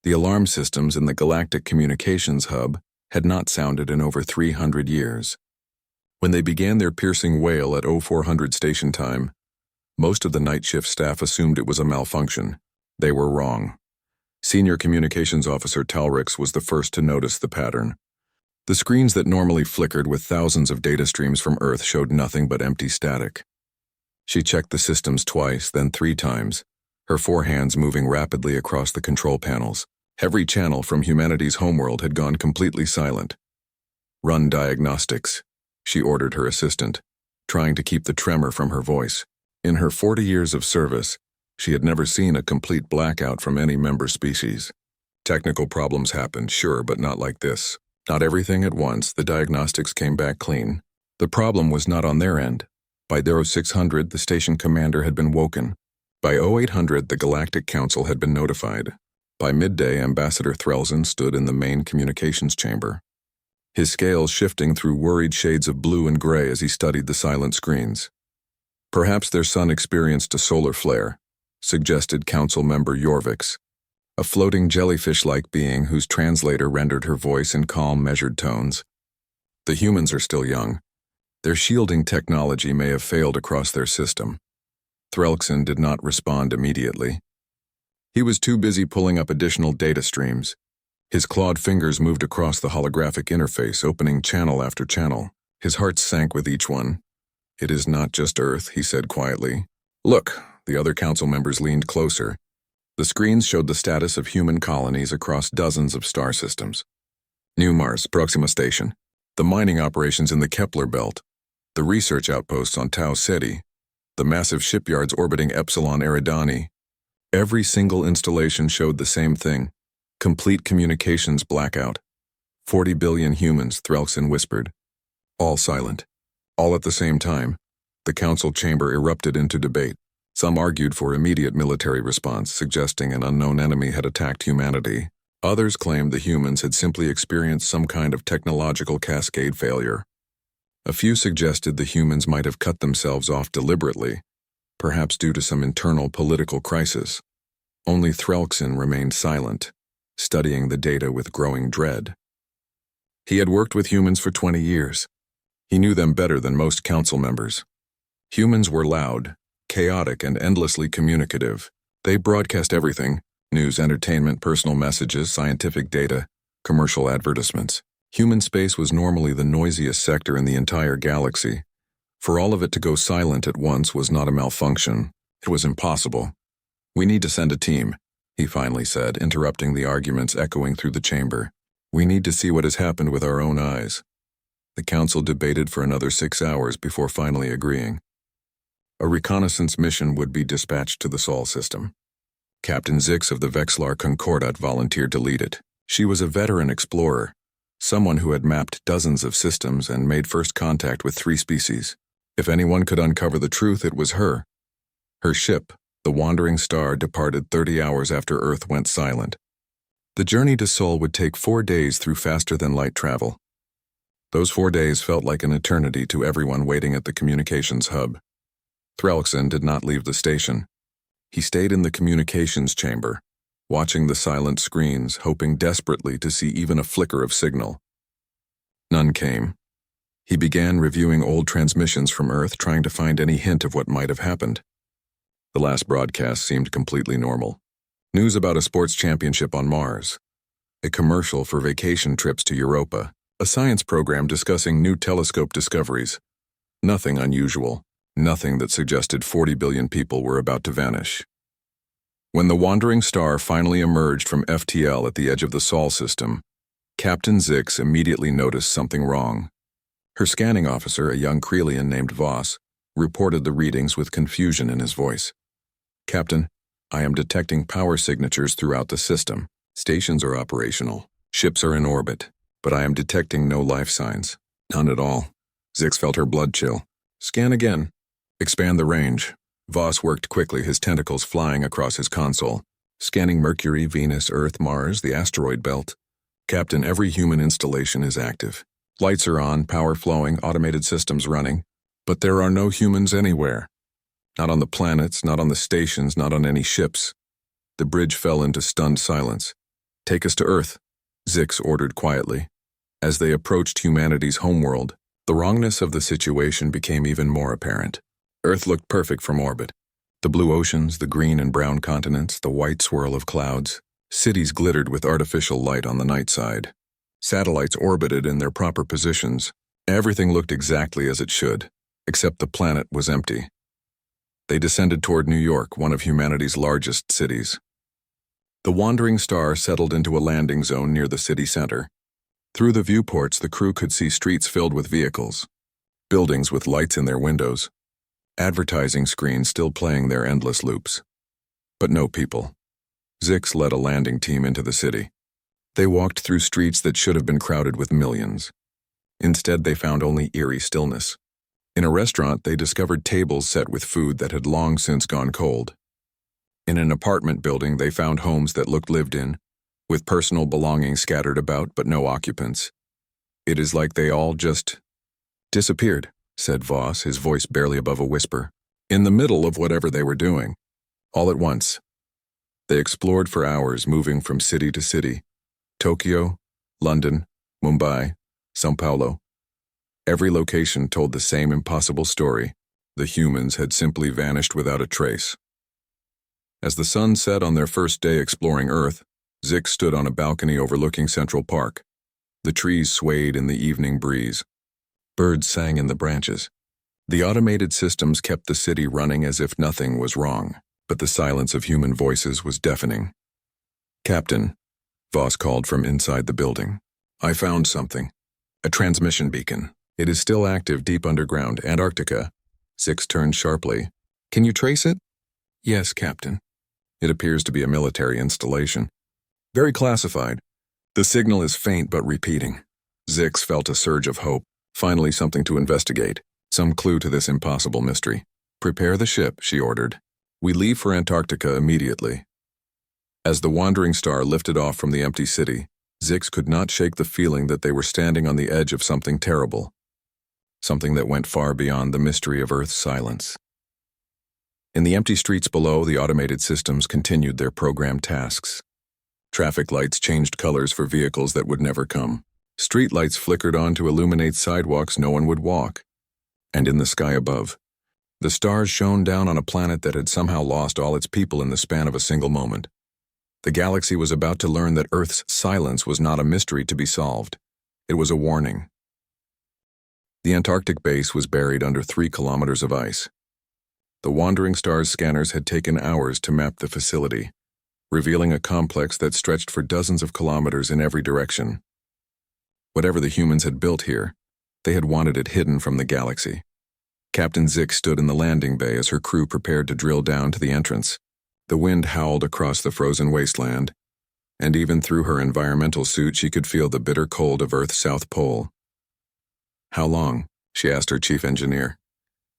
The alarm systems in the Galactic Communications Hub had not sounded in over 300 years. When they began their piercing wail at 0400 station time, most of the night shift staff assumed it was a malfunction. They were wrong. Senior Communications Officer Talrix was the first to notice the pattern. The screens that normally flickered with thousands of data streams from Earth showed nothing but empty static. She checked the systems twice, then 3 times, her 4 hands moving rapidly across the control panels. Every channel from humanity's homeworld had gone completely silent. "Run diagnostics," she ordered her assistant, trying to keep the tremor from her voice. In her 40 years of service, she had never seen a complete blackout from any member species. Technical problems happened, sure, but not like this. Not everything at once. The diagnostics came back clean. The problem was not on their end. By 0600, the station commander had been woken. By 0800, the Galactic Council had been notified. By midday, Ambassador Threlson stood in the main communications chamber, his scales shifting through worried shades of blue and gray as he studied the silent screens. Perhaps their son experienced a solar flare, suggested Council member Jorvix, a floating jellyfish-like being whose translator rendered her voice in calm, measured tones. The humans are still young. Their shielding technology may have failed across their system. Threlson did not respond immediately. He was too busy pulling up additional data streams. His clawed fingers moved across the holographic interface, opening channel after channel. His heart sank with each one. "It is not just Earth," he said quietly. "Look," the other council members leaned closer. The screens showed the status of human colonies across dozens of star systems. New Mars, Proxima Station, the mining operations in the Kepler Belt, the research outposts on Tau Ceti, the massive shipyards orbiting Epsilon Eridani. Every single installation showed the same thing: complete communications blackout. 40 billion humans, Threlson whispered. All silent. All at the same time. The council chamber erupted into debate. Some argued for immediate military response, suggesting an unknown enemy had attacked humanity. Others claimed the humans had simply experienced some kind of technological cascade failure. A few suggested the humans might have cut themselves off deliberately, perhaps due to some internal political crisis. Only Threlson remained silent, studying the data with growing dread. He had worked with humans for 20 years. He knew them better than most council members. Humans were loud, chaotic, and endlessly communicative. They broadcast everything: news, entertainment, personal messages, scientific data, commercial advertisements. Human space was normally the noisiest sector in the entire galaxy. For all of it to go silent at once was not a malfunction. It was impossible. "We need to send a team," he finally said, interrupting the arguments echoing through the chamber. "We need to see what has happened with our own eyes." The council debated for another 6 hours before finally agreeing. A reconnaissance mission would be dispatched to the Sol system. Captain Zix of the Vexlar Concordat volunteered to lead it. She was a veteran explorer, someone who had mapped dozens of systems and made first contact with 3 species. If anyone could uncover the truth, it was her. Her ship, the Wandering Star, departed 30 hours after Earth went silent. The journey to Sol would take 4 days through faster-than-light travel. Those 4 days felt like an eternity to everyone waiting at the communications hub. Threlson did not leave the station. He stayed in the communications chamber, watching the silent screens, hoping desperately to see even a flicker of signal. None came. He began reviewing old transmissions from Earth, trying to find any hint of what might have happened. The last broadcast seemed completely normal. News about a sports championship on Mars, a commercial for vacation trips to Europa, a science program discussing new telescope discoveries. Nothing unusual, nothing that suggested 40 billion people were about to vanish. When the Wandering Star finally emerged from FTL at the edge of the Sol system, Captain Zix immediately noticed something wrong. Her scanning officer, a young Krelian named Voss, reported the readings with confusion in his voice. "Captain, I am detecting power signatures throughout the system. Stations are operational. Ships are in orbit. But I am detecting no life signs. None at all." Zix felt her blood chill. "Scan again. Expand the range." Voss worked quickly, his tentacles flying across his console, scanning Mercury, Venus, Earth, Mars, the asteroid belt. "Captain, every human installation is active. Lights are on, power flowing, automated systems running. But there are no humans anywhere. Not on the planets, not on the stations, not on any ships." The bridge fell into stunned silence. "Take us to Earth," Zix ordered quietly. As they approached humanity's homeworld, the wrongness of the situation became even more apparent. Earth looked perfect from orbit. The blue oceans, the green and brown continents, the white swirl of clouds. Cities glittered with artificial light on the night side. Satellites orbited in their proper positions. Everything looked exactly as it should, except the planet was empty. They descended toward New York, one of humanity's largest cities. The wandering star settled into a landing zone near the city center. Through the viewports, the crew could see streets filled with vehicles, buildings with lights in their windows, advertising screens still playing their endless loops. But no people. Zix led a landing team into the city. They walked through streets that should have been crowded with millions. Instead, they found only eerie stillness. In a restaurant, they discovered tables set with food that had long since gone cold. In an apartment building, they found homes that looked lived in, with personal belongings scattered about but no occupants. "It is like they all just disappeared," said Voss, his voice barely above a whisper, in the middle of whatever they were doing. All at once. They explored for hours, moving from city to city. Tokyo, London, Mumbai, São Paulo. Every location told the same impossible story. The humans had simply vanished without a trace. As the sun set on their first day exploring Earth, Zix stood on a balcony overlooking Central Park. The trees swayed in the evening breeze. Birds sang in the branches. The automated systems kept the city running as if nothing was wrong, but the silence of human voices was deafening. "Captain," Voss called from inside the building. "I found something. A transmission beacon. It is still active deep underground, Antarctica." Zix turned sharply. "Can you trace it?" "Yes, Captain. It appears to be a military installation. Very classified. The signal is faint but repeating." Zix felt a surge of hope. Finally something to investigate. Some clue to this impossible mystery. "Prepare the ship," she ordered. "We leave for Antarctica immediately." As the wandering star lifted off from the empty city, Zix could not shake the feeling that they were standing on the edge of something terrible. Something that went far beyond the mystery of Earth's silence. In the empty streets below, the automated systems continued their programmed tasks. Traffic lights changed colors for vehicles that would never come. Street lights flickered on to illuminate sidewalks no one would walk. And in the sky above, the stars shone down on a planet that had somehow lost all its people in the span of a single moment. The galaxy was about to learn that Earth's silence was not a mystery to be solved. It was a warning. The Antarctic base was buried under 3 kilometers of ice. The wandering star's scanners had taken hours to map the facility, revealing a complex that stretched for dozens of kilometers in every direction. Whatever the humans had built here, they had wanted it hidden from the galaxy. Captain Zix stood in the landing bay as her crew prepared to drill down to the entrance. The wind howled across the frozen wasteland, and even through her environmental suit she could feel the bitter cold of Earth's South Pole. "How long?" she asked her chief engineer.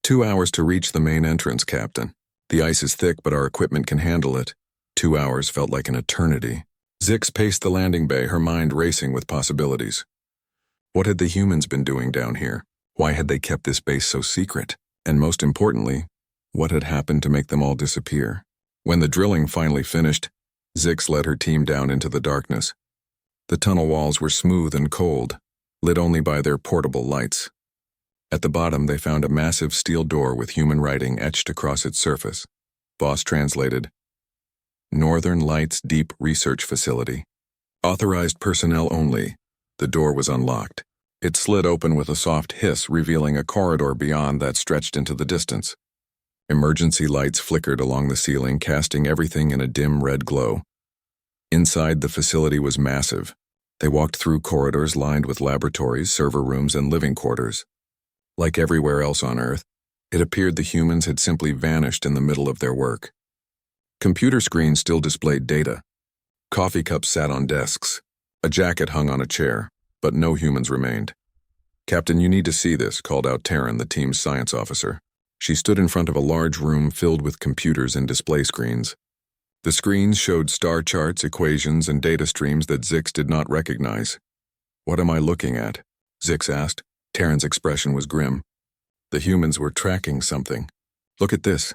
2 hours to reach the main entrance, Captain. The ice is thick, but our equipment can handle it." 2 hours felt like an eternity. Zix paced the landing bay, her mind racing with possibilities. What had the humans been doing down here? Why had they kept this base so secret? And most importantly, what had happened to make them all disappear? When the drilling finally finished, Zix led her team down into the darkness. The tunnel walls were smooth and cold, lit only by their portable lights. At the bottom, they found a massive steel door with human writing etched across its surface. Voss translated, "Northern Lights Deep Research Facility. Authorized personnel only." The door was unlocked. It slid open with a soft hiss, revealing a corridor beyond that stretched into the distance. Emergency lights flickered along the ceiling, casting everything in a dim red glow. Inside, the facility was massive. They walked through corridors lined with laboratories, server rooms, and living quarters. Like everywhere else on Earth, it appeared the humans had simply vanished in the middle of their work. Computer screens still displayed data. Coffee cups sat on desks. A jacket hung on a chair, but no humans remained. "Captain, you need to see this," called out Taryn, the team's science officer. She stood in front of a large room filled with computers and display screens. The screens showed star charts, equations, and data streams that Zix did not recognize. "What am I looking at?" Zix asked. Taryn's expression was grim. The humans were tracking something. "Look at this."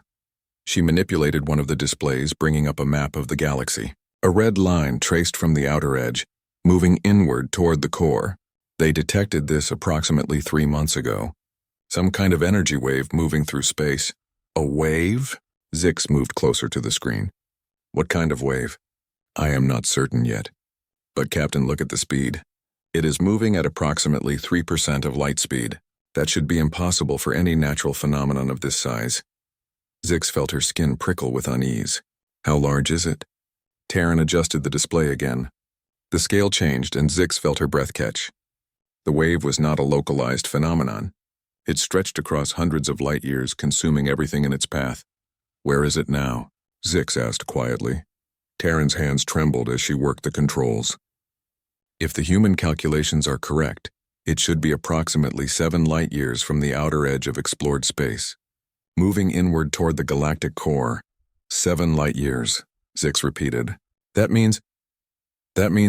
She manipulated one of the displays, bringing up a map of the galaxy. A red line traced from the outer edge, moving inward toward the core. They detected this approximately 3 months ago. Some kind of energy wave moving through space. A wave? Zix moved closer to the screen. What kind of wave? I am not certain yet. But Captain, look at the speed. It is moving at approximately 3% of light speed. That should be impossible for any natural phenomenon of this size. Zix felt her skin prickle with unease. How large is it? Taryn adjusted the display again. The scale changed and Zix felt her breath catch. The wave was not a localized phenomenon. It stretched across hundreds of light years, consuming everything in its path. Where is it now? Zix asked quietly. Taryn's hands trembled as she worked the controls. If the human calculations are correct, it should be approximately 7 light years from the outer edge of explored space, moving inward toward the galactic core. 7 light years, Zix repeated. That means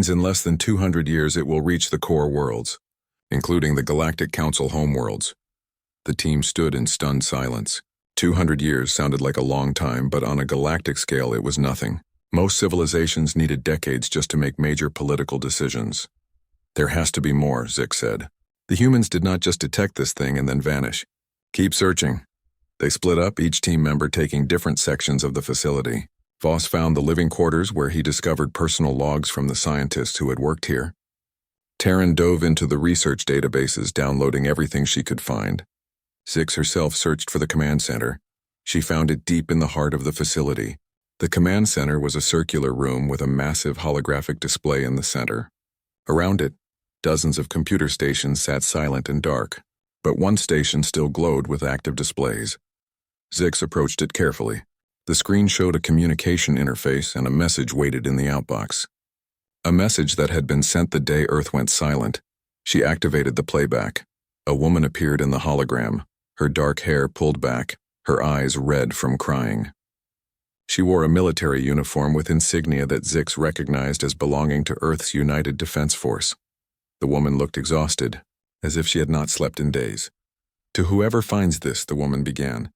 in less than 200 years it will reach the core worlds, including the Galactic Council homeworlds. The team stood in stunned silence. 200 years sounded like a long time, but on a galactic scale it was nothing. Most civilizations needed decades just to make major political decisions. There has to be more, Zix said. The humans did not just detect this thing and then vanish. Keep searching. They split up, each team member taking different sections of the facility. Voss found the living quarters where he discovered personal logs from the scientists who had worked here. Taryn dove into the research databases, downloading everything she could find. Zix herself searched for the command center. She found it deep in the heart of the facility. The command center was a circular room with a massive holographic display in the center. Around it, dozens of computer stations sat silent and dark, but one station still glowed with active displays. Zix approached it carefully. The screen showed a communication interface and a message waited in the outbox. A message that had been sent the day Earth went silent. She activated the playback. A woman appeared in the hologram, her dark hair pulled back, her eyes red from crying. She wore a military uniform with insignia that Zix recognized as belonging to Earth's United Defense Force. The woman looked exhausted, as if she had not slept in days. To whoever finds this, the woman began,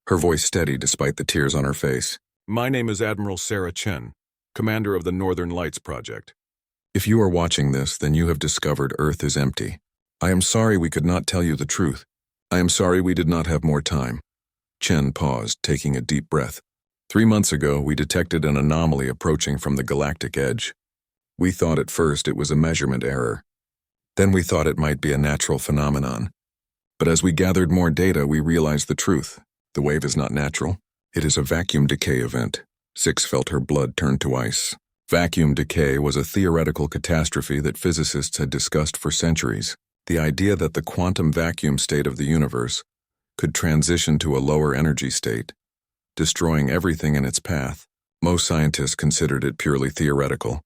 her voice steady despite the tears on her face. My name is Admiral Sarah Chen, commander of the Northern Lights Project. If you are watching this, then you have discovered Earth is empty. I am sorry we could not tell you the truth. I am sorry we did not have more time. Chen paused, taking a deep breath. 3 months ago, we detected an anomaly approaching from the galactic edge. We thought at first it was a measurement error. Then we thought it might be a natural phenomenon. But as we gathered more data, we realized the truth. The wave is not natural. It is a vacuum decay event. Zix felt her blood turn to ice. Vacuum decay was a theoretical catastrophe that physicists had discussed for centuries. The idea that the quantum vacuum state of the universe could transition to a lower energy state, destroying everything in its path. Most scientists considered it purely theoretical,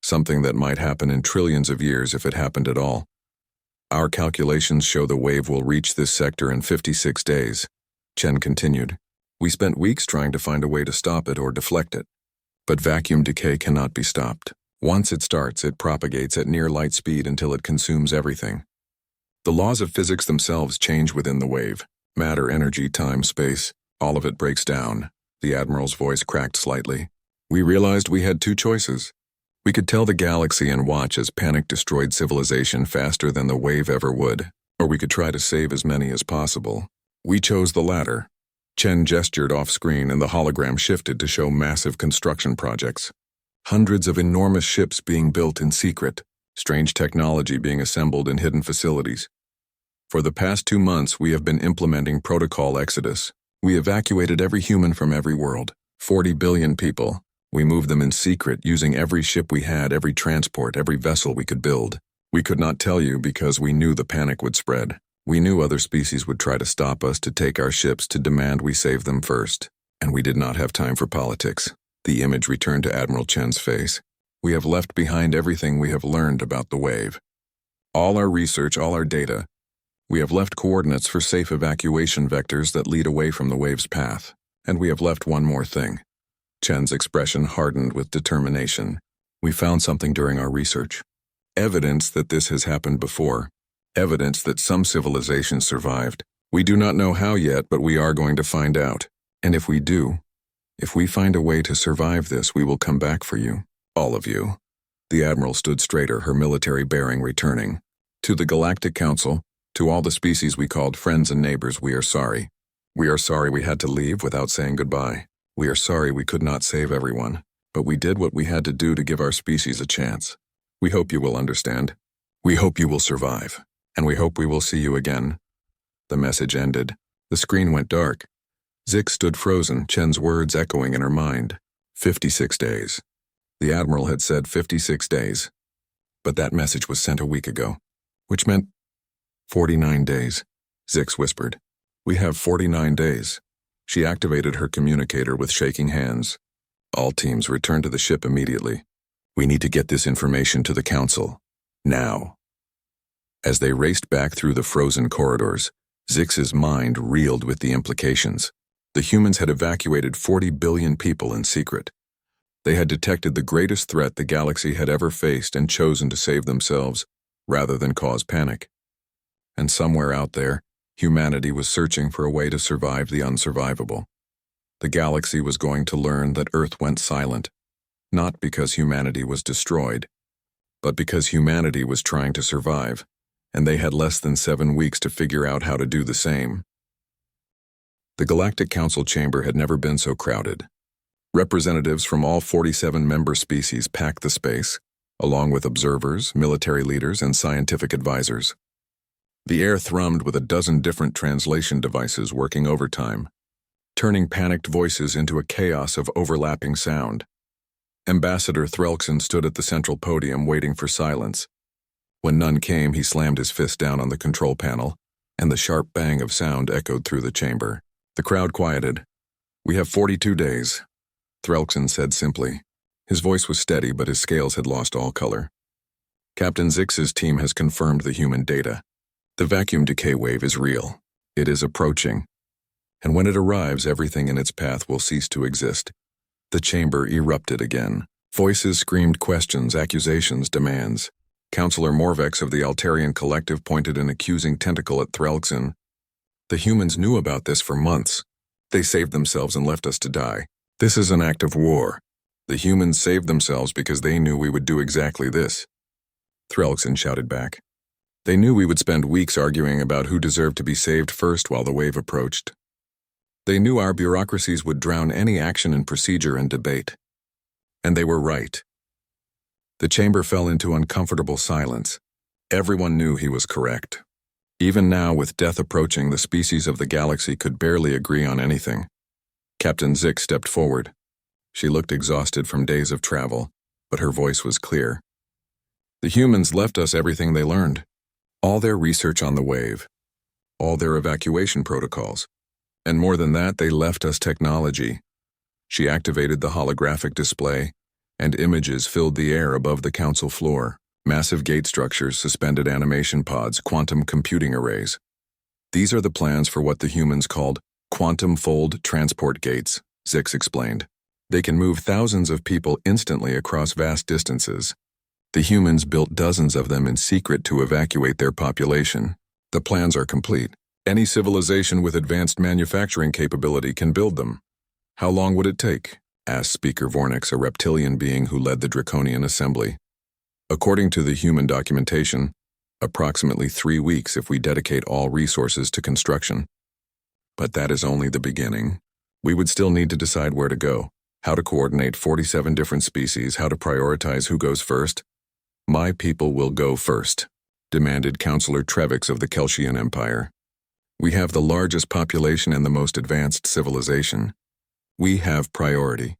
something that might happen in trillions of years if it happened at all. Our calculations show the wave will reach this sector in 56 days, Chen continued. We spent weeks trying to find a way to stop it or deflect it. But vacuum decay cannot be stopped. Once it starts, it propagates at near light speed until it consumes everything. The laws of physics themselves change within the wave. Matter, energy, time, space. All of it breaks down. The Admiral's voice cracked slightly. We realized we had 2 choices. We could tell the galaxy and watch as panic destroyed civilization faster than the wave ever would, or we could try to save as many as possible. We chose the latter. Chen gestured off-screen and the hologram shifted to show massive construction projects. Hundreds of enormous ships being built in secret, strange technology being assembled in hidden facilities. For the past 2 months, we have been implementing Protocol Exodus. We evacuated every human from every world, 40 billion people. We moved them in secret, using every ship we had, every transport, every vessel we could build. We could not tell you because we knew the panic would spread. We knew other species would try to stop us, to take our ships, to demand we save them first. And we did not have time for politics. The image returned to Admiral Chen's face. We have left behind everything we have learned about the wave. All our research, all our data. We have left coordinates for safe evacuation vectors that lead away from the wave's path. And we have left one more thing. Chen's expression hardened with determination. We found something during our research. Evidence that this has happened before. Evidence that some civilizations survived. We do not know how yet, but we are going to find out. And if we do, if we find a way to survive this, we will come back for you. All of you. The Admiral stood straighter, her military bearing returning. To the Galactic Council, to all the species we called friends and neighbors, we are sorry. We are sorry we had to leave without saying goodbye. We are sorry we could not save everyone, but we did what we had to do to give our species a chance. We hope you will understand. We hope you will survive, and we hope we will see you again. The message ended. The screen went dark. Zix stood frozen, Chen's words echoing in her mind. 56 days. The Admiral had said 56 days. But that message was sent a week ago, which meant 49 days, Zix whispered. We have 49 days. She activated her communicator with shaking hands. All teams return to the ship immediately. We need to get this information to the Council. Now. As they raced back through the frozen corridors, Zix's mind reeled with the implications. The humans had evacuated 40 billion people in secret. They had detected the greatest threat the galaxy had ever faced and chosen to save themselves, rather than cause panic. And somewhere out there, humanity was searching for a way to survive the unsurvivable. The galaxy was going to learn that Earth went silent, not because humanity was destroyed, but because humanity was trying to survive, and they had less than 7 weeks to figure out how to do the same. The Galactic Council chamber had never been so crowded. Representatives from all 47 member species packed the space, along with observers, military leaders, and scientific advisors. The air thrummed with a dozen different translation devices working overtime, turning panicked voices into a chaos of overlapping sound. Ambassador Threlkson stood at the central podium waiting for silence. When none came, he slammed his fist down on the control panel, and the sharp bang of sound echoed through the chamber. The crowd quieted. We have 42 days, Threlkson said simply. His voice was steady, but his scales had lost all color. Captain Zix's team has confirmed the human data. The vacuum decay wave is real. It is approaching. And when it arrives, everything in its path will cease to exist. The chamber erupted again. Voices screamed questions, accusations, demands. Counselor Morvex of the Altarian Collective pointed an accusing tentacle at Threlkson. The humans knew about this for months. They saved themselves and left us to die. This is an act of war. The humans saved themselves because they knew we would do exactly this. Threlkson shouted back. They knew we would spend weeks arguing about who deserved to be saved first while the wave approached. They knew our bureaucracies would drown any action in procedure and debate. And they were right. The chamber fell into uncomfortable silence. Everyone knew he was correct. Even now, with death approaching, the species of the galaxy could barely agree on anything. Captain Zix stepped forward. She looked exhausted from days of travel, but her voice was clear. The humans left us everything they learned. All their research on the wave. All their evacuation protocols. And more than that, they left us technology. She activated the holographic display, and images filled the air above the council floor. Massive gate structures, suspended animation pods, quantum computing arrays. These are the plans for what the humans called quantum fold transport gates, Zix explained. They can move thousands of people instantly across vast distances. The humans built dozens of them in secret to evacuate their population. The plans are complete. Any civilization with advanced manufacturing capability can build them. How long would it take? Asked Speaker Vornix, a reptilian being who led the Draconian assembly. According to the human documentation, approximately 3 weeks if we dedicate all resources to construction. But that is only the beginning. We would still need to decide where to go, how to coordinate 47 different species, how to prioritize who goes first. My people will go first, demanded Counselor Trevix of the Kelsian Empire. We have the largest population and the most advanced civilization. We have priority.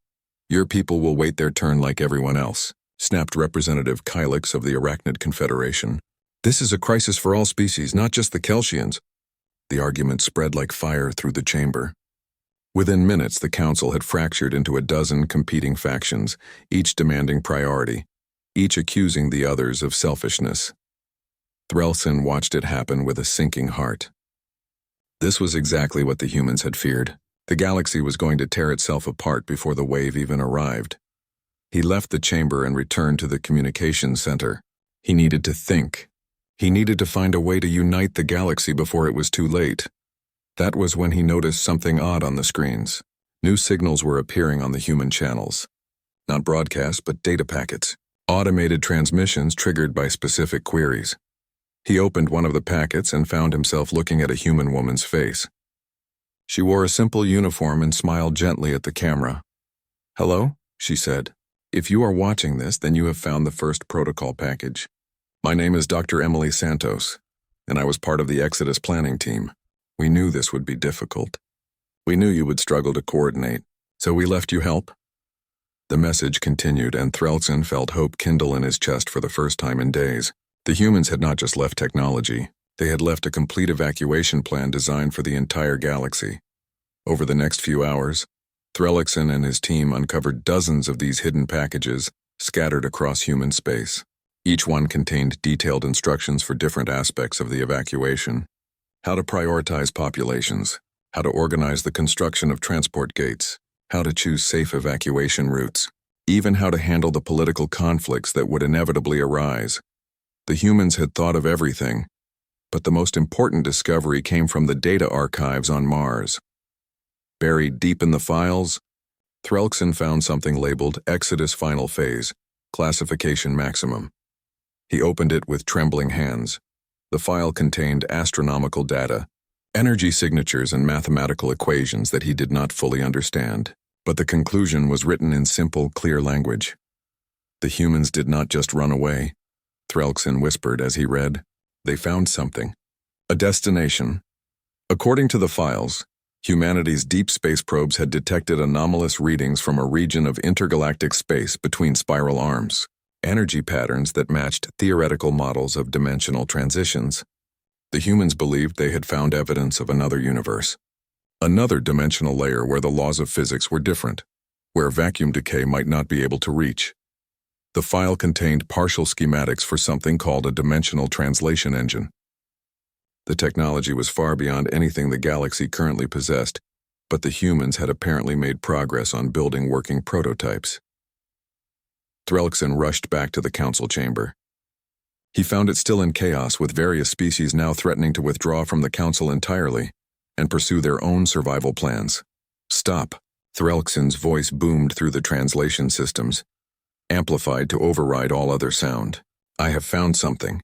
Your people will wait their turn like everyone else, snapped Representative Kylix of the Arachnid Confederation. This is a crisis for all species, not just the Kelsians. The argument spread like fire through the chamber. Within minutes, the council had fractured into a dozen competing factions, each demanding priority, each accusing the others of selfishness. Threlkson watched it happen with a sinking heart. This was exactly what the humans had feared. The galaxy was going to tear itself apart before the wave even arrived. He left the chamber and returned to the communications center. He needed to think. He needed to find a way to unite the galaxy before it was too late. That was when he noticed something odd on the screens. New signals were appearing on the human channels. Not broadcasts, but data packets. Automated transmissions triggered by specific queries. He opened one of the packets and found himself looking at a human woman's face. She wore a simple uniform and smiled gently at the camera. "Hello," she said. "If you are watching this, then you have found the first protocol package. My name is Dr. Emily Santos, and I was part of the Exodus planning team. We knew this would be difficult. We knew you would struggle to coordinate, so we left you help." The message continued, and Threlson felt hope kindle in his chest for the first time in days. The humans had not just left technology, they had left a complete evacuation plan designed for the entire galaxy. Over the next few hours, Threlson and his team uncovered dozens of these hidden packages scattered across human space. Each one contained detailed instructions for different aspects of the evacuation: how to prioritize populations, how to organize the construction of transport gates, how to choose safe evacuation routes, even how to handle the political conflicts that would inevitably arise. The humans had thought of everything, but the most important discovery came from the data archives on Mars. Buried deep in the files, Threlson found something labeled Exodus Final Phase, Classification Maximum. He opened it with trembling hands. The file contained astronomical data, energy signatures, and mathematical equations that he did not fully understand. But the conclusion was written in simple, clear language. The humans did not just run away, Threlson whispered as he read. They found something. A destination. According to the files, humanity's deep space probes had detected anomalous readings from a region of intergalactic space between spiral arms, energy patterns that matched theoretical models of dimensional transitions. The humans believed they had found evidence of another universe, another dimensional layer where the laws of physics were different, where vacuum decay might not be able to reach. The file contained partial schematics for something called a dimensional translation engine. The technology was far beyond anything the galaxy currently possessed, but the humans had apparently made progress on building working prototypes. Threlson rushed back to the council chamber. He found it still in chaos, with various species now threatening to withdraw from the council entirely and pursue their own survival plans. "Stop," Threlson's voice boomed through the translation systems, amplified to override all other sound. "I have found something.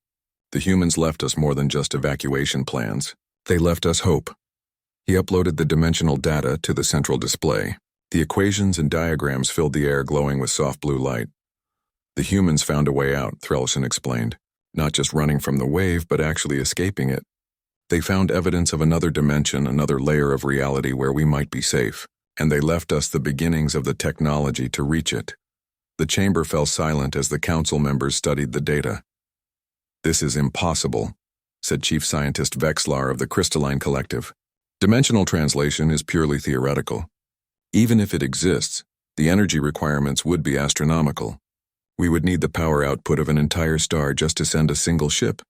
The humans left us more than just evacuation plans. They left us hope." He uploaded the dimensional data to the central display. The equations and diagrams filled the air, glowing with soft blue light. "The humans found a way out," Threlson explained. "Not just running from the wave, but actually escaping it. They found evidence of another dimension, another layer of reality where we might be safe, and they left us the beginnings of the technology to reach it." The chamber fell silent as the council members studied the data. "This is impossible," said Chief Scientist Vexlar of the Crystalline Collective. "Dimensional translation is purely theoretical. Even if it exists, the energy requirements would be astronomical. We would need the power output of an entire star just to send a single ship."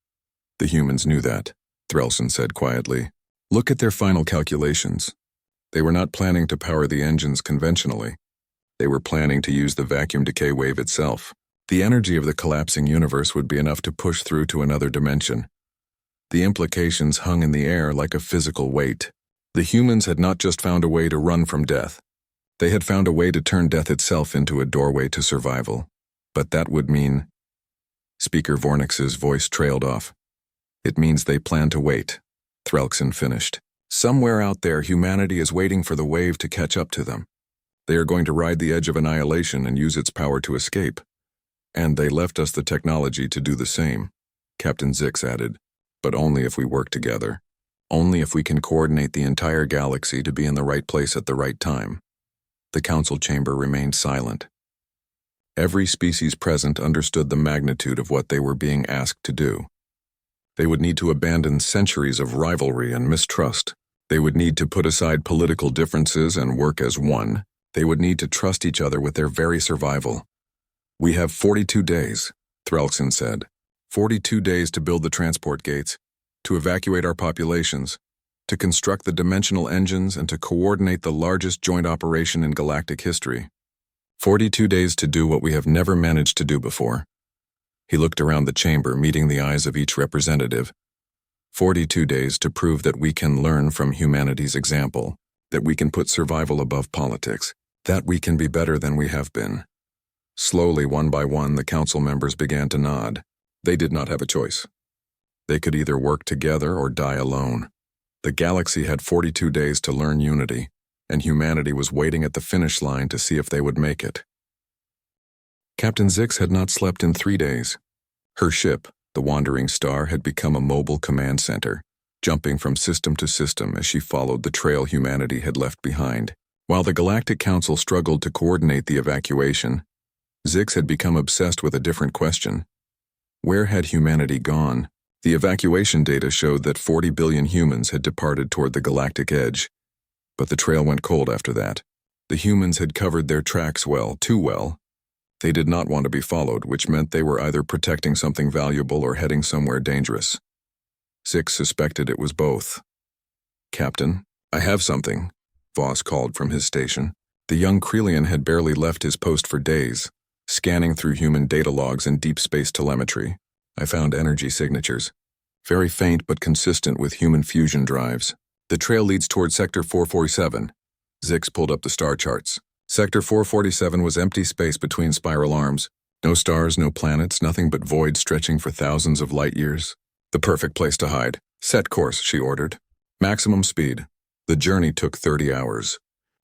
"The humans knew that," Threlson said quietly. "Look at their final calculations. They were not planning to power the engines conventionally. They were planning to use the vacuum decay wave itself. The energy of the collapsing universe would be enough to push through to another dimension. The implications hung in the air like a physical weight. The humans had not just found a way to run from death. They had found a way to turn death itself into a doorway to survival. But that would mean..." Speaker Vornix's voice trailed off. "It means they plan to wait," Threlson finished. "Somewhere out there, humanity is waiting for the wave to catch up to them. They are going to ride the edge of annihilation and use its power to escape. And they left us the technology to do the same," Captain Zix added. "But only if we work together. Only if we can coordinate the entire galaxy to be in the right place at the right time." The council chamber remained silent. Every species present understood the magnitude of what they were being asked to do. They would need to abandon centuries of rivalry and mistrust. They would need to put aside political differences and work as one. They would need to trust each other with their very survival. "We have 42 days, Threlson said. 42 days to build the transport gates, to evacuate our populations, to construct the dimensional engines, and to coordinate the largest joint operation in galactic history. 42 days to do what we have never managed to do before." He looked around the chamber, meeting the eyes of each representative. 42 days to prove that we can learn from humanity's example, that we can put survival above politics, that we can be better than we have been. Slowly, one by one, the council members began to nod. They did not have a choice. They could either work together or die alone. The galaxy had 42 days to learn unity, and humanity was waiting at the finish line to see if they would make it. Captain Zix had not slept in 3 days. Her ship, the Wandering Star, had become a mobile command center, jumping from system to system as she followed the trail humanity had left behind. While the Galactic Council struggled to coordinate the evacuation, Zix had become obsessed with a different question. Where had humanity gone? The evacuation data showed that 40 billion humans had departed toward the galactic edge, but the trail went cold after that. The humans had covered their tracks well, too well. They did not want to be followed, which meant they were either protecting something valuable or heading somewhere dangerous. Zix suspected it was both. "Captain, I have something," Voss called from his station. The young Krelian had barely left his post for days, scanning through human data logs and deep space telemetry. "I found energy signatures. Very faint but consistent with human fusion drives. The trail leads toward Sector 447. Zix pulled up the star charts. Sector 447 was empty space between spiral arms. No stars, no planets, nothing but void stretching for thousands of light years. The perfect place to hide. "Set course," she ordered. "Maximum speed." The journey took 30 hours.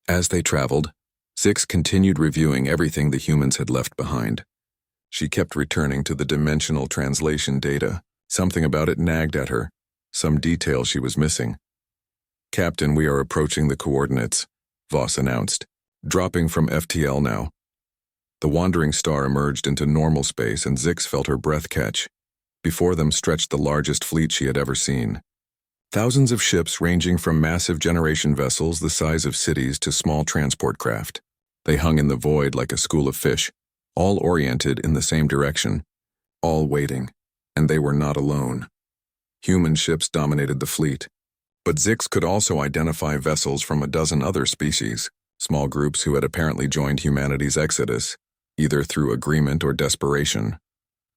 As they traveled, Zix continued reviewing everything the humans had left behind. She kept returning to the dimensional translation data. Something about it nagged at her, some detail she was missing. "Captain, we are approaching the coordinates," Voss announced. "Dropping from FTL now." The Wandering Star emerged into normal space and Zix felt her breath catch. Before them stretched the largest fleet she had ever seen. Thousands of ships ranging from massive generation vessels the size of cities to small transport craft. They hung in the void like a school of fish, all oriented in the same direction, all waiting, and they were not alone. Human ships dominated the fleet, but Zix could also identify vessels from a dozen other species, small groups who had apparently joined humanity's exodus, either through agreement or desperation.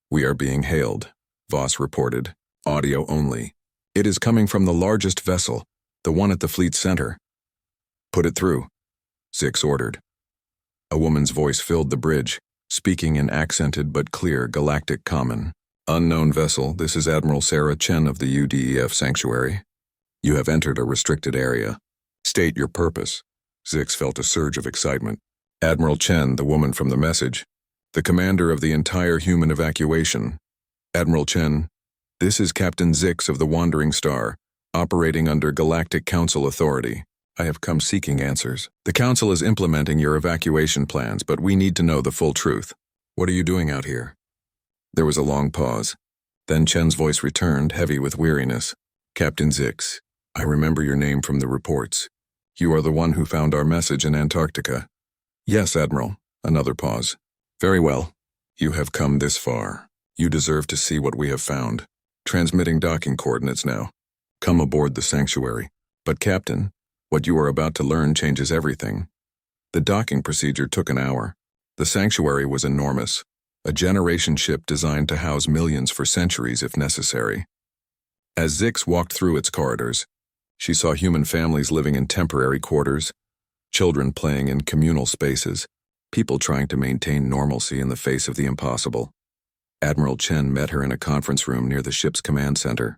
"We are being hailed," Voss reported, audio only. "It is coming from the largest vessel, the one at the fleet's center." "Put it through," Zix ordered. A woman's voice filled the bridge, speaking in accented but clear galactic common. "Unknown vessel, this is Admiral Sarah Chen of the UDEF Sanctuary. You have entered a restricted area. State your purpose." Zix felt a surge of excitement. "Admiral Chen, the woman from the message, the commander of the entire human evacuation. Admiral Chen, this is Captain Zix of the Wandering Star, operating under Galactic Council authority. I have come seeking answers. The Council is implementing your evacuation plans, but we need to know the full truth. What are you doing out here?" There was a long pause. Then Chen's voice returned, heavy with weariness. "Captain Zix, I remember your name from the reports. You are the one who found our message in Antarctica." "Yes, Admiral." Another pause. "Very well. You have come this far. You deserve to see what we have found. Transmitting docking coordinates now. Come aboard the Sanctuary. But Captain, what you are about to learn changes everything." The docking procedure took an hour. The Sanctuary was enormous, a generation ship designed to house millions for centuries if necessary. As Zix walked through its corridors, she saw human families living in temporary quarters, children playing in communal spaces, people trying to maintain normalcy in the face of the impossible. Admiral Chen met her in a conference room near the ship's command center.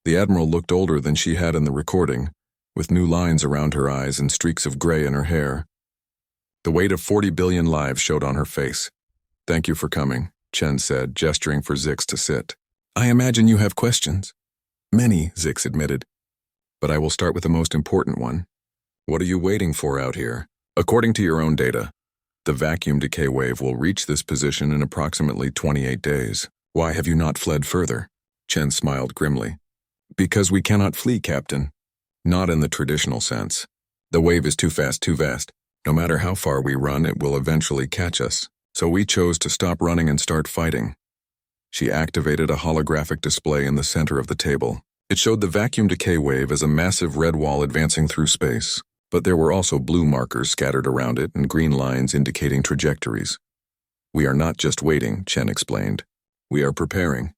The Admiral looked older than she had in the recording, with new lines around her eyes and streaks of gray in her hair. The weight of 40 billion lives showed on her face. "Thank you for coming," Chen said, gesturing for Zix to sit. "I imagine you have questions." "Many," Zix admitted. "But I will start with the most important one. What are you waiting for out here? According to your own data, the vacuum decay wave will reach this position in approximately 28 days. Why have you not fled further?" Chen smiled grimly. "Because we cannot flee, Captain. Not in the traditional sense. The wave is too fast, too vast. No matter how far we run, it will eventually catch us. So we chose to stop running and start fighting." She activated a holographic display in the center of the table. It showed the vacuum decay wave as a massive red wall advancing through space, but there were also blue markers scattered around it and green lines indicating trajectories. "We are not just waiting," Chen explained. "We are preparing.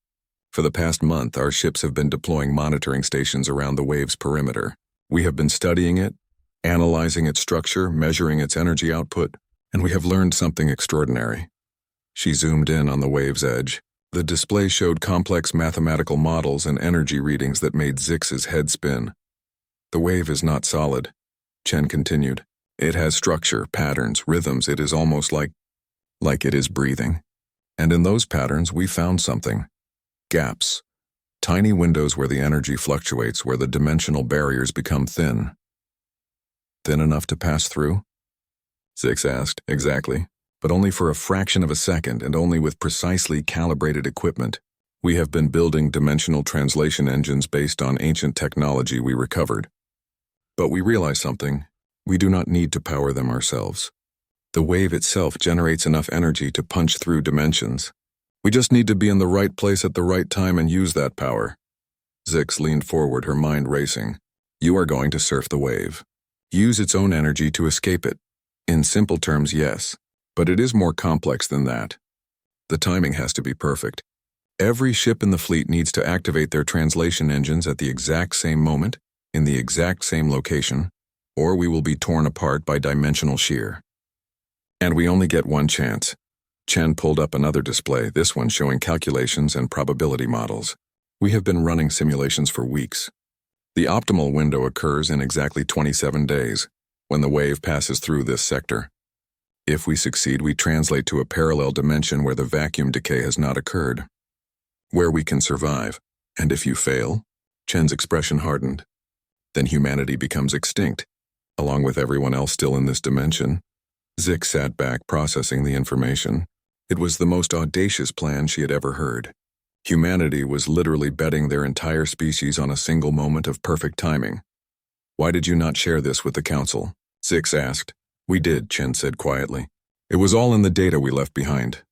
For the past month, our ships have been deploying monitoring stations around the wave's perimeter. We have been studying it, analyzing its structure, measuring its energy output, And we have learned something extraordinary. She zoomed in on the wave's edge. The display showed complex mathematical models and energy readings that made Zix's head spin. The wave is not solid, Chen continued. It has structure, patterns, rhythms. It is almost like it is breathing. And in those patterns, we found something. Gaps. Tiny windows where the energy fluctuates, where the dimensional barriers become thin. Thin enough to pass through? Zix asked. Exactly. But only for a fraction of a second and only with precisely calibrated equipment. We have been building dimensional translation engines based on ancient technology we recovered. But we realize something. We do not need to power them ourselves. The wave itself generates enough energy to punch through dimensions. We just need to be in the right place at the right time and use that power. Zix leaned forward, her mind racing. You are going to surf the wave. Use its own energy to escape it. In simple terms, yes. But it is more complex than that. The timing has to be perfect. Every ship in the fleet needs to activate their translation engines at the exact same moment, in the exact same location, or we will be torn apart by dimensional shear. And we only get one chance. Chen pulled up another display, this one showing calculations and probability models. We have been running simulations for weeks. The optimal window occurs in exactly 27 days, when the wave passes through this sector. If we succeed, we translate to a parallel dimension where the vacuum decay has not occurred, where we can survive. And if you fail, Chen's expression hardened, then humanity becomes extinct, along with everyone else still in this dimension. Zix sat back, processing the information. It was the most audacious plan she had ever heard. Humanity was literally betting their entire species on a single moment of perfect timing. Why did you not share this with the council? Zix asked. We did, Chen said quietly. It was all in the data we left behind.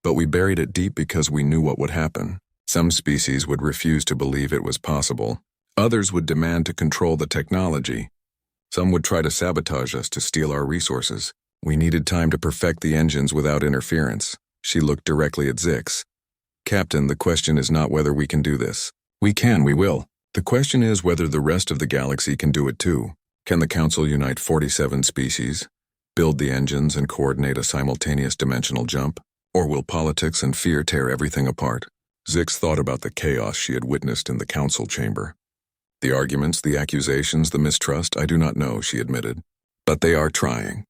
But we buried it deep because we knew what would happen. Some species would refuse to believe it was possible. Others would demand to control the technology. Some would try to sabotage us to steal our resources. We needed time to perfect the engines without interference. She looked directly at Zix. Captain, the question is not whether we can do this. We can, we will. The question is whether the rest of the galaxy can do it too. Can the Council unite 47 species, build the engines and coordinate a simultaneous dimensional jump? Or will politics and fear tear everything apart? Zix thought about the chaos she had witnessed in the council chamber. The arguments, the accusations, the mistrust, I do not know, she admitted. But they are trying.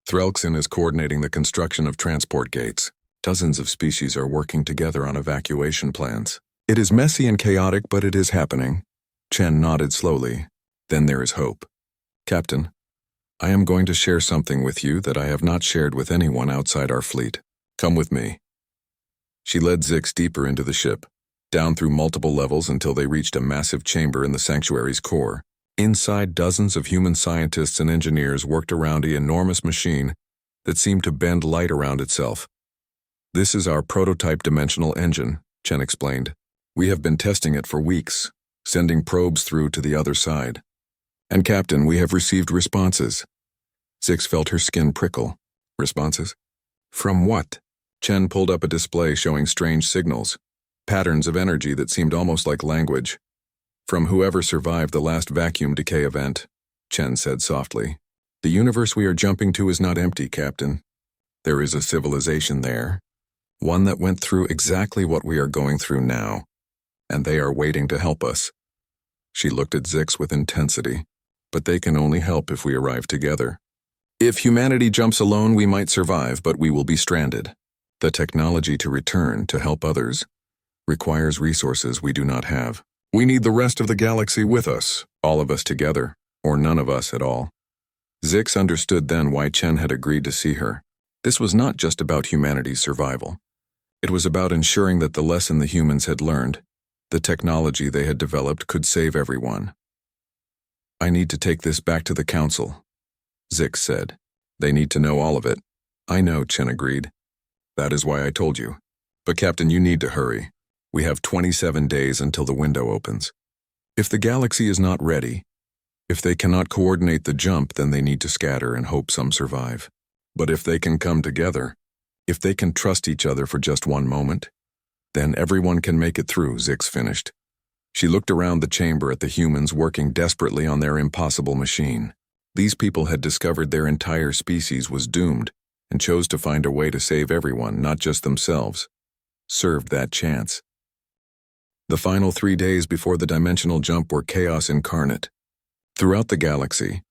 Threlkson is coordinating the construction of transport gates. Dozens of species are working together on evacuation plans. It is messy and chaotic, but it is happening. Chen nodded slowly. Then there is hope. Captain, I am going to share something with you that I have not shared with anyone outside our fleet. Come with me. She led Zix deeper into the ship, down through multiple levels until they reached a massive chamber in the sanctuary's core. Inside, dozens of human scientists and engineers worked around an enormous machine that seemed to bend light around itself. This is our prototype dimensional engine, Chen explained. We have been testing it for weeks, sending probes through to the other side. And Captain, we have received responses. Zix felt her skin prickle. Responses? From what? Chen pulled up a display showing strange signals, patterns of energy that seemed almost like language. From whoever survived the last vacuum decay event, Chen said softly. The universe we are jumping to is not empty, Captain. There is a civilization there, one that went through exactly what we are going through now, and they are waiting to help us. She looked at Zix with intensity. But they can only help if we arrive together. If humanity jumps alone, we might survive, but we will be stranded. The technology to return to help others requires resources we do not have. We need the rest of the galaxy with us, all of us together, or none of us at all. Zix understood then why Chen had agreed to see her. This was not just about humanity's survival. It was about ensuring that the lesson the humans had learned, the technology they had developed, could save everyone. I need to take this back to the council, Zix said. They need to know all of it. I know, Chen agreed. That is why I told you. But Captain, you need to hurry. We have 27 days until the window opens. If the galaxy is not ready, if they cannot coordinate the jump, then they need to scatter and hope some survive. But if they can come together, if they can trust each other for just one moment, then everyone can make it through, Zix finished. She looked around the chamber at the humans working desperately on their impossible machine. These people had discovered their entire species was doomed, and chose to find a way to save everyone, not just themselves. Served that chance. The final 3 days before the dimensional jump were chaos incarnate. Throughout the galaxy,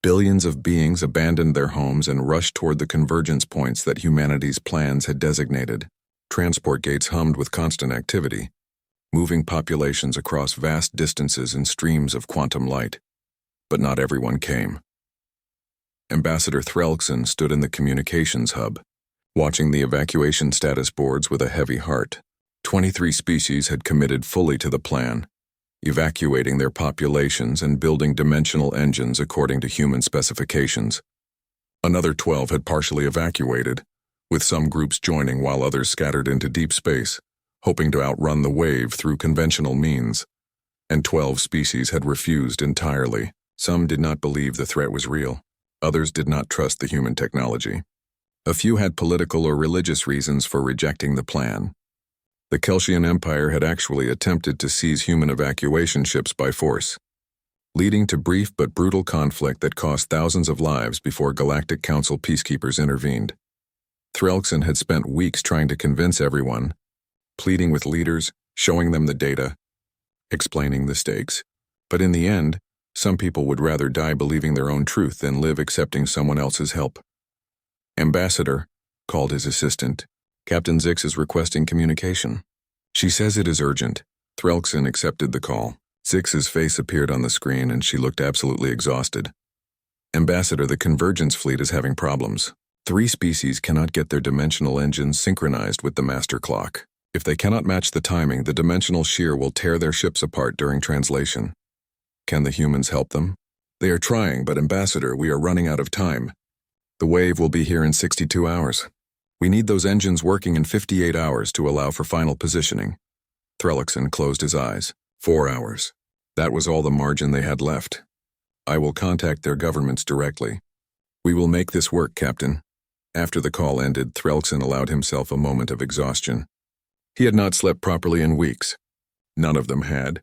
billions of beings abandoned their homes and rushed toward the convergence points that humanity's plans had designated. Transport gates hummed with constant activity, moving populations across vast distances in streams of quantum light. But not everyone came. Ambassador Threlkson stood in the communications hub, watching the evacuation status boards with a heavy heart. 23 species had committed fully to the plan, evacuating their populations and building dimensional engines according to human specifications. Another 12 had partially evacuated, with some groups joining while others scattered into deep space, hoping to outrun the wave through conventional means. And 12 species had refused entirely. Some did not believe the threat was real. Others did not trust the human technology. A few had political or religious reasons for rejecting the plan. The Kelsian Empire had actually attempted to seize human evacuation ships by force, leading to brief but brutal conflict that cost thousands of lives before Galactic Council peacekeepers intervened. Threlkson had spent weeks trying to convince everyone, pleading with leaders, showing them the data, explaining the stakes. But in the end, some people would rather die believing their own truth than live accepting someone else's help. Ambassador, called his assistant, Captain Zix is requesting communication. She says it is urgent. Threlkson accepted the call. Zix's face appeared on the screen and she looked absolutely exhausted. Ambassador, the convergence fleet is having problems. 3 species cannot get their dimensional engines synchronized with the master clock. If they cannot match the timing, the dimensional shear will tear their ships apart during translation. Can the humans help them? They are trying, but Ambassador, we are running out of time. The wave will be here in 62 hours. We need those engines working in 58 hours to allow for final positioning. Threlkson closed his eyes. 4 hours. That was all the margin they had left. I will contact their governments directly. We will make this work, Captain. After the call ended, Threlkson allowed himself a moment of exhaustion. He had not slept properly in weeks. None of them had.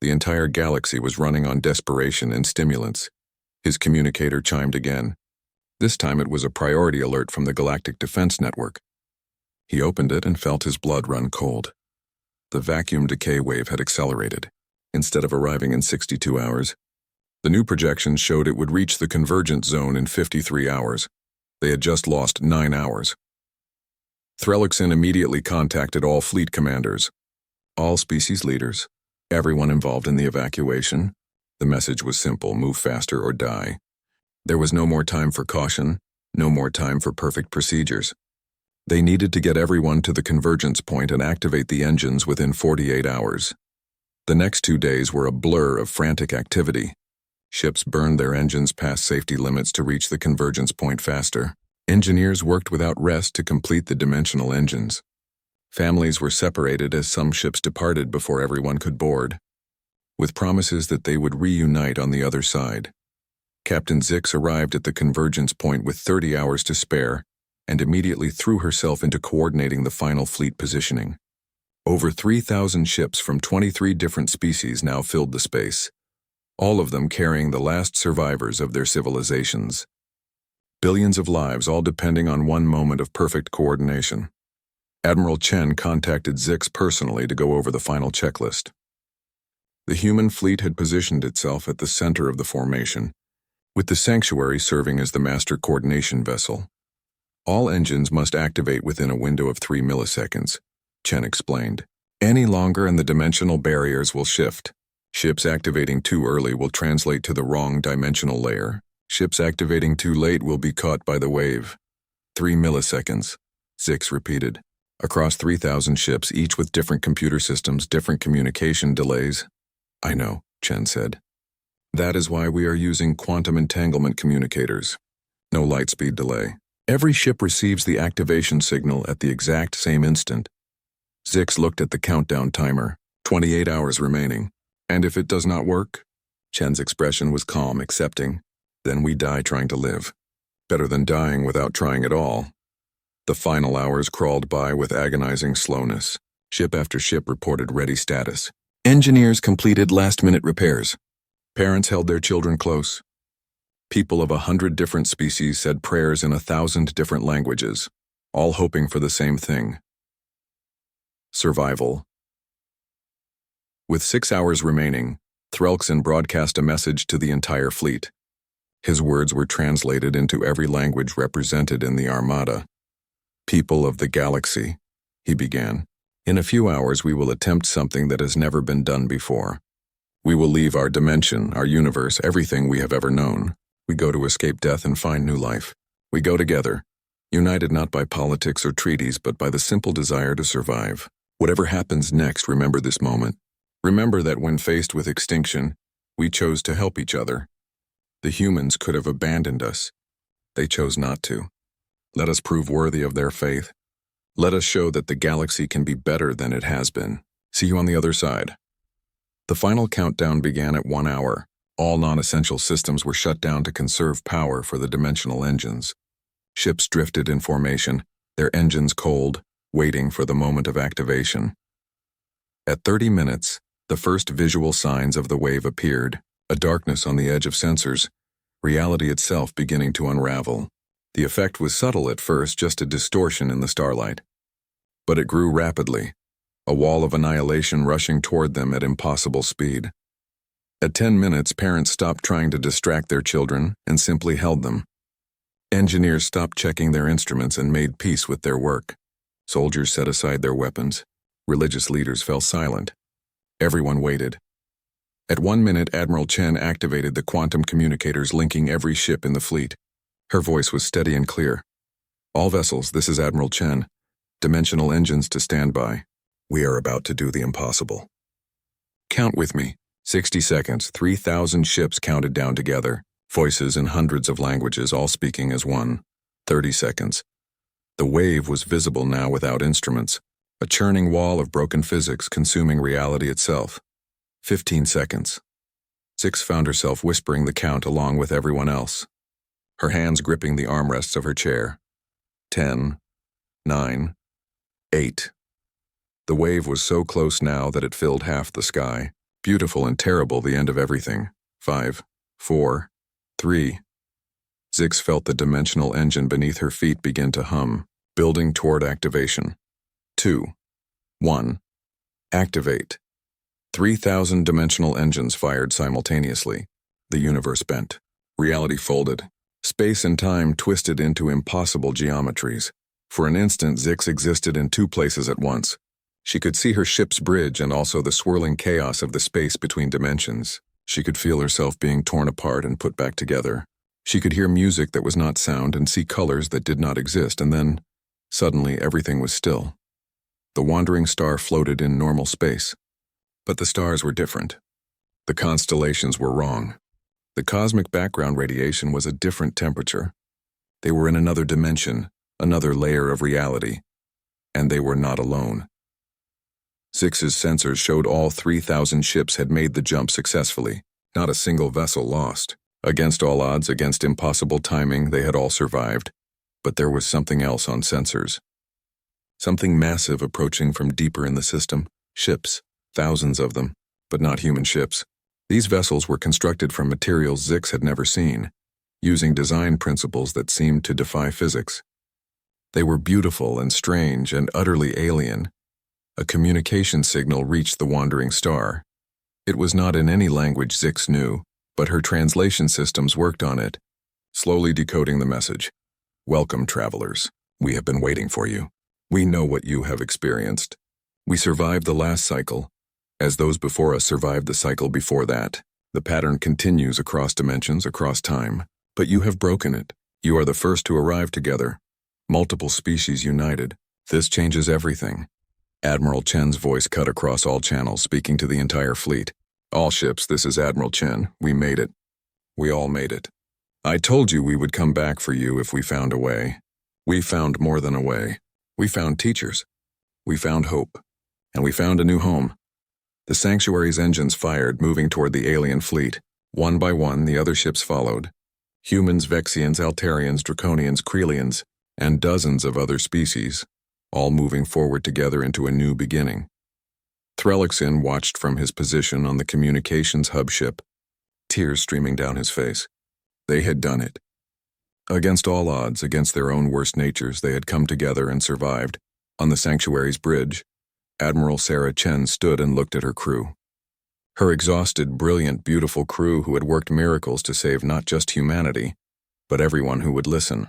The entire galaxy was running on desperation and stimulants. His communicator chimed again. This time it was a priority alert from the Galactic Defense Network. He opened it and felt his blood run cold. The vacuum decay wave had accelerated. Instead of arriving in 62 hours, the new projections showed it would reach the convergence zone in 53 hours. They had just lost 9 hours. Threlkson immediately contacted all fleet commanders, all species leaders, everyone involved in the evacuation. The message was simple: move faster or die. There was no more time for caution, no more time for perfect procedures. They needed to get everyone to the convergence point and activate the engines within 48 hours. The next 2 days were a blur of frantic activity. Ships burned their engines past safety limits to reach the convergence point faster. Engineers worked without rest to complete the dimensional engines. Families were separated as some ships departed before everyone could board, with promises that they would reunite on the other side. Captain Zix arrived at the convergence point with 30 hours to spare and immediately threw herself into coordinating the final fleet positioning. Over 3,000 ships from 23 different species now filled the space, all of them carrying the last survivors of their civilizations. Billions of lives, all depending on one moment of perfect coordination. Admiral Chen contacted Zix personally to go over the final checklist. The human fleet had positioned itself at the center of the formation, with the Sanctuary serving as the master coordination vessel. All engines must activate within a window of 3 milliseconds, Chen explained. Any longer and the dimensional barriers will shift. Ships activating too early will translate to the wrong dimensional layer. Ships activating too late will be caught by the wave. 3 milliseconds, Zix repeated. Across 3,000 ships, each with different computer systems, different communication delays. I know, Chen said. That is why we are using quantum entanglement communicators. No lightspeed delay. Every ship receives the activation signal at the exact same instant. Zix looked at the countdown timer. 28 hours remaining. And if it does not work? Chen's expression was calm, accepting. Then we die trying to live. Better than dying without trying at all. The final hours crawled by with agonizing slowness. Ship after ship reported ready status. Engineers completed last-minute repairs. Parents held their children close. People of 100 different species said prayers in 1,000 different languages, all hoping for the same thing: survival. With 6 hours remaining, Threlkson broadcast a message to the entire fleet. His words were translated into every language represented in the Armada. "People of the galaxy," he began, "in a few hours we will attempt something that has never been done before. We will leave our dimension, our universe, everything we have ever known. We go to escape death and find new life. We go together, united not by politics or treaties, but by the simple desire to survive. Whatever happens next, remember this moment. Remember that when faced with extinction, we chose to help each other. The humans could have abandoned us. They chose not to. Let us prove worthy of their faith. Let us show that the galaxy can be better than it has been. See you on the other side." The final countdown began at 1 hour. All non-essential systems were shut down to conserve power for the dimensional engines. Ships drifted in formation, their engines cold, waiting for the moment of activation. At 30 minutes, the first visual signs of the wave appeared, a darkness on the edge of sensors, reality itself beginning to unravel. The effect was subtle at first, just a distortion in the starlight. But it grew rapidly, a wall of annihilation rushing toward them at impossible speed. At 10 minutes, parents stopped trying to distract their children and simply held them. Engineers stopped checking their instruments and made peace with their work. Soldiers set aside their weapons. Religious leaders fell silent. Everyone waited. At 1 minute, Admiral Chen activated the quantum communicators linking every ship in the fleet. Her voice was steady and clear. "All vessels, this is Admiral Chen. Dimensional engines to stand by. We are about to do the impossible. Count with me. 60 seconds, 3,000 ships counted down together, voices in hundreds of languages, all speaking as one. 30 seconds. The wave was visible now without instruments, a churning wall of broken physics consuming reality itself. 15 seconds. Zix found herself whispering the count along with everyone else, her hands gripping the armrests of her chair. 10, 9, 8. The wave was so close now that it filled half the sky. Beautiful and terrible, the end of everything. 5, 4, 3. Zix felt the dimensional engine beneath her feet begin to hum, building toward activation. 2, 1. Activate. 3,000 dimensional engines fired simultaneously. The universe bent. Reality folded. Space and time twisted into impossible geometries. For an instant, Zix existed in two places at once. She could see her ship's bridge and also the swirling chaos of the space between dimensions. She could feel herself being torn apart and put back together. She could hear music that was not sound and see colors that did not exist, and then, suddenly, everything was still. The wandering star floated in normal space. But the stars were different. The constellations were wrong. The cosmic background radiation was a different temperature. They were in another dimension, another layer of reality. And they were not alone. Zix's sensors showed all 3,000 ships had made the jump successfully, not a single vessel lost. Against all odds, against impossible timing, they had all survived. But there was something else on sensors. Something massive approaching from deeper in the system. Ships, thousands of them, but not human ships. These vessels were constructed from materials Zix had never seen, using design principles that seemed to defy physics. They were beautiful and strange and utterly alien. A communication signal reached the wandering star. It was not in any language Zix knew, but her translation systems worked on it, slowly decoding the message. "Welcome, travelers. We have been waiting for you. We know what you have experienced. We survived the last cycle, as those before us survived the cycle before that. The pattern continues across dimensions, across time, but you have broken it. You are the first to arrive together. Multiple species united. This changes everything." Admiral Chen's voice cut across all channels, speaking to the entire fleet. "All ships, this is Admiral Chen. We made it. We all made it. I told you we would come back for you if we found a way. We found more than a way. We found teachers. We found hope. And we found a new home." The Sanctuary's engines fired, moving toward the alien fleet. One by one, the other ships followed. Humans, Vexians, Altarians, Draconians, Krelians, and dozens of other species, all moving forward together into a new beginning. Threlkson watched from his position on the communications hub ship, tears streaming down his face. They had done it. Against all odds, against their own worst natures, they had come together and survived. On the sanctuary's bridge, Admiral Sarah Chen stood and looked at her crew. Her exhausted, brilliant, beautiful crew who had worked miracles to save not just humanity, but everyone who would listen.